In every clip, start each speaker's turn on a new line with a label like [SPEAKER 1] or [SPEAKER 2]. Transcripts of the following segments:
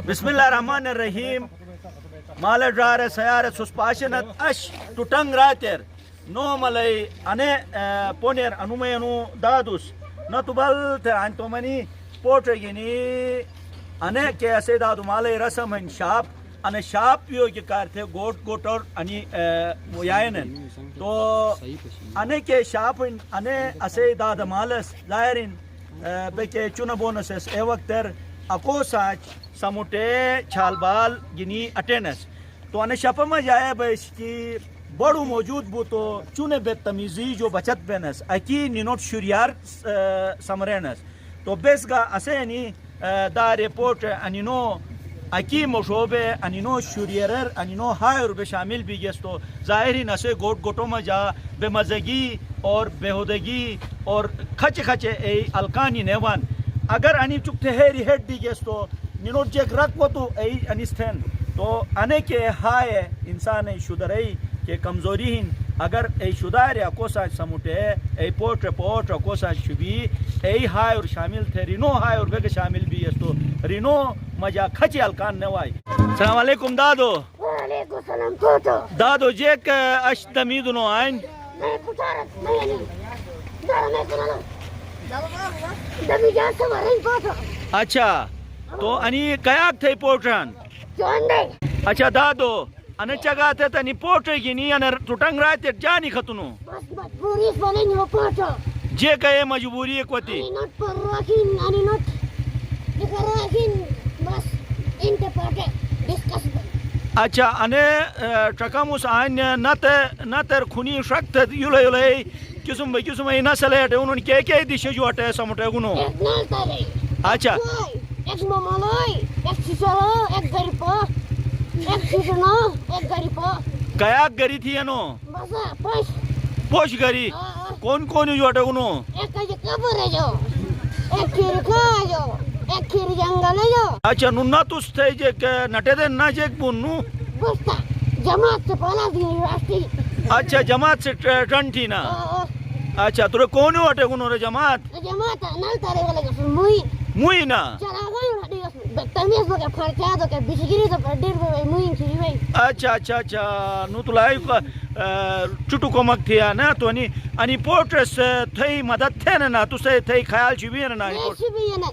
[SPEAKER 1] بسم الله الرحمن الرحیم. مال جار سیار سسپاشنت اش تٹنگ راتر نو ملای انه پونر انومینو دادوس نتوبل ته انتومنی پورتگینی انه که اسه دادو مالای رسم ان شاپ انه شاپ پیو که کارته گوٹ گوٹر انی مویاینن تو انه که شاپ انه اسه داد مالس ظاهرین بکه چونه بونسس ای وقتر اکو ساچ سموٹے چھالبال گنی اٹینس تو انہیں شپا میں جائے بیش کی بڑو موجود بو تو چونے بے تمیزی جو بچت بینس اکی نینوٹ شریار سمرینس تو بیس گا اسے انی دا ریپورٹ انینو اکی مشوبے انینو شریرر انینو ہائر بے شامل بھی گیس تو ظاہری نسے گوٹ گوٹوں میں جا بے مزگی اور بےہودگی اور کھچے کھچے ای الکانی نیوان اگر انی چکتے ہیری ہیڈ دی گیس تو نینوٹ جیک رکھ تو ای انستین تو انے کے ہائے انسان ای شدرئی کے کمزوری ہن اگر ای شدار یا کوسا سموٹے ای پورٹ رپورٹ کوسا شبی ای ہائے اور شامل تھے رینو ہائے اور بے شامل بھی ہے تو رینو مجا کھچی الکان نوائی. السلام علیکم دادو.
[SPEAKER 2] وعلیکم السلام توتو.
[SPEAKER 1] دادو جیک اش دمیدنو آئین
[SPEAKER 2] میں پتارت میں دارا میں کنالو دمی جان سے ورین توتو.
[SPEAKER 1] اچھا تو انی کیاک تھے پورٹران
[SPEAKER 2] جوان دے.
[SPEAKER 1] اچھا دادو انے چگا تھے تنی پورٹر گینی انے ٹوٹنگ رائتے جانی خطنو
[SPEAKER 2] بس مجبوریس بولیں وہ پوتو
[SPEAKER 1] جے کہے مجبوری ایک وطی
[SPEAKER 2] انی نوٹ پر راکین انی نوٹ لکر راکین بس انتے پوٹے ڈسکس بن.
[SPEAKER 1] اچھا انے ٹکاموس آئین نہ تر خونی شکت یولے یولے قسم بے قسم ای نسل ہے انہوں نے کیا دیشے جو اٹھے سمٹے گنو.
[SPEAKER 2] ایک نال تارے
[SPEAKER 1] اچھا
[SPEAKER 2] ایک مامالائی ایک سیسارا ایک گریپا ایک سیسنا ایک گریپا
[SPEAKER 1] کیاک گری تھی انو
[SPEAKER 2] بسا پوش
[SPEAKER 1] پوش گری کون کون جو اٹھے گنو.
[SPEAKER 2] ایک کجی کبر ہے جو ایک کھیر کھا ہے جو ایک کھیر جنگل ہے جو.
[SPEAKER 1] اچھا نونا توس تھے جے نٹے دے نا جیک بونو
[SPEAKER 2] گوشتا جماعت سے پہلا دی یونیورسٹی.
[SPEAKER 1] اچھا جماعت سے ٹرن تھی نا. اچھا تو کون اٹھے گنو رے جماعت
[SPEAKER 2] جماعت نال تارے والے گسل
[SPEAKER 1] موئی نا.
[SPEAKER 2] چرا گئی رڈی گسل تمیز بکے پھڑکا دو کہ بشگیری تو پر ڈیر بے موئی کھری وے.
[SPEAKER 1] اچھا اچھا اچھا نو تو لائی چٹو کمک تھیا نا تو انی پورٹرس تھئی مدد تھے نا تو سے تھئی خیال چوی نا
[SPEAKER 2] ایسی بھی نا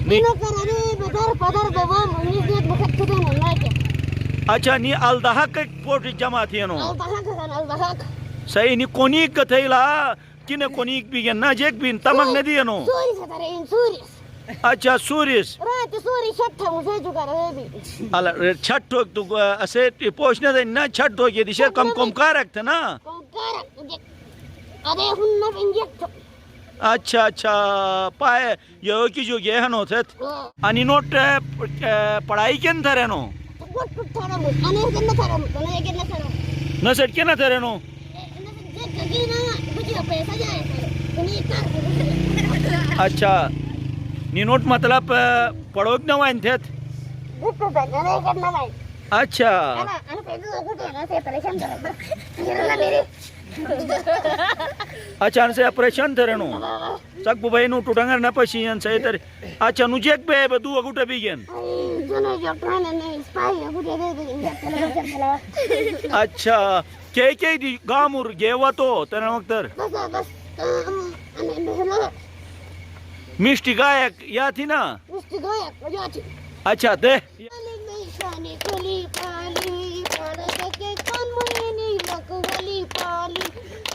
[SPEAKER 2] نینو کرے بدر پدر بے وہ منیز دیت بکت کدے نا لائے.
[SPEAKER 1] اچھا نی الدحق پورٹر جمع تھی نو
[SPEAKER 2] الدحق کن الدحق
[SPEAKER 1] صحیح نی کونیک تھئی لا کنے کونیک بھی نا جیک بھی تمنگ ندی نو.
[SPEAKER 2] سوری سے تارے ان سوریس.
[SPEAKER 1] اچھا سوریس
[SPEAKER 2] رات سوری شٹ ہے مجھے جو کر رہے بھی
[SPEAKER 1] اللہ چھٹ ٹوک تو اسے پوچھنے دے نا چھٹ ٹوک یہ دیشے کم کم کا رکھتے نا.
[SPEAKER 2] کم کارک ادے ہن نہ انجیکٹ.
[SPEAKER 1] اچھا اچھا پائے یہ کی جو گے ہنو تھے انی نوٹ پڑھائی کن تھے رہنو
[SPEAKER 2] گوٹ پٹ تھارا مو انے کن تھارا مو انے کن تھارا
[SPEAKER 1] نہ سٹ کے نہ تھے رہنو.
[SPEAKER 2] جگی نا مجھے پیسہ جائے انہی کار.
[SPEAKER 1] اچھا نی نوٹ مطلب پڑھو نہ وائن تھے.
[SPEAKER 2] گوٹ پٹ انے کن نہ وائن.
[SPEAKER 1] اچھا
[SPEAKER 2] انا پیدو گوٹ نا سے پریشان کر میرا میرے
[SPEAKER 1] اچھا ان سے اپریشن تھے رہنو سک بو بھائی نو ٹوٹنگر نہ پشی ان سے تر. اچھا نو جیک بے بدو اگوٹا بھی گن.
[SPEAKER 2] جنو جو ٹرین نے سپائی گوٹ دے.
[SPEAKER 1] اچھا کے دی گامور گیوا تو تر وقتر
[SPEAKER 2] بس بس انا
[SPEAKER 1] مشٹی گائک یا تھی نا.
[SPEAKER 2] مست گیا وجاتی.
[SPEAKER 1] اچھا دے
[SPEAKER 2] شانی کلی پالی پڑھ کے کون مہینی لوک ولی پالی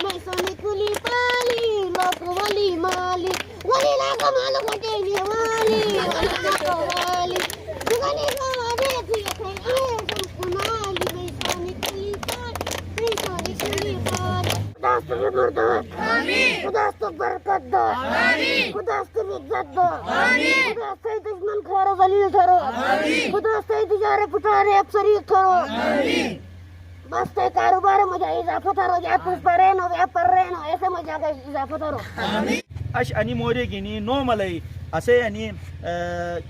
[SPEAKER 2] میں سونی کلی پالی لوک ولی مالی ولی لاکھ مالو کٹینی والی ولی لاکھ والی دگنی کو دیکھی تھے آئے سم کنالی میں سونی کلی پالی میں سونی کلی پالی. خدا سے مردود خدا سے برکت دو خدا سے عزت دو خدا سے دشمن کھارو ذلیل کرو خدا سے تجارے پٹارے افسری کرو بس تے کاروبار مجھے اضافہ کرو جا پوچھ پڑے نو پر رہے نو ایسے مجھے اضافہ کرو.
[SPEAKER 1] اش انی مورے گینی نو ملائی اسے انی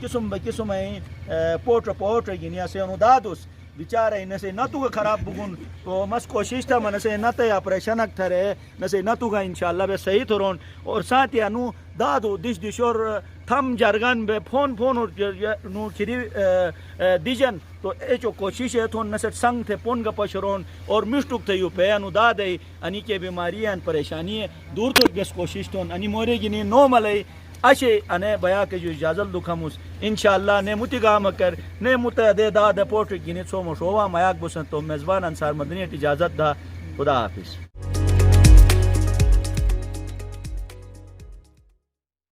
[SPEAKER 1] قسم بے قسم پورٹر گینی اسے انو دادوس بیچارہ نسے نہ تو خراب بگن تو مس کوشش تھا منسے نہ تے آپریشن اک تھرے نسے نہ تو انشاءاللہ بے صحیح تھرون اور ساتھ یا نو دادو دش اور تھم جرگن بے فون نو کھری دیجن تو ایچو کوشش ہے تھون نسٹ سنگ تھے پون گا پشرون اور مشتوک تھے یو پے انو دا دے انی کے بیماری ان پریشانی ہے دور تو بیس کوشش تھون انی مورے گنی نو ملئی اشے انے بیا کے جو اجازت دکھمس انشاءاللہ نے متی گام کر نے مت دے دا دے پورٹ گنی سو مشوا میاک بسن تو میزبان انصار مدنی اجازت دا خدا حافظ.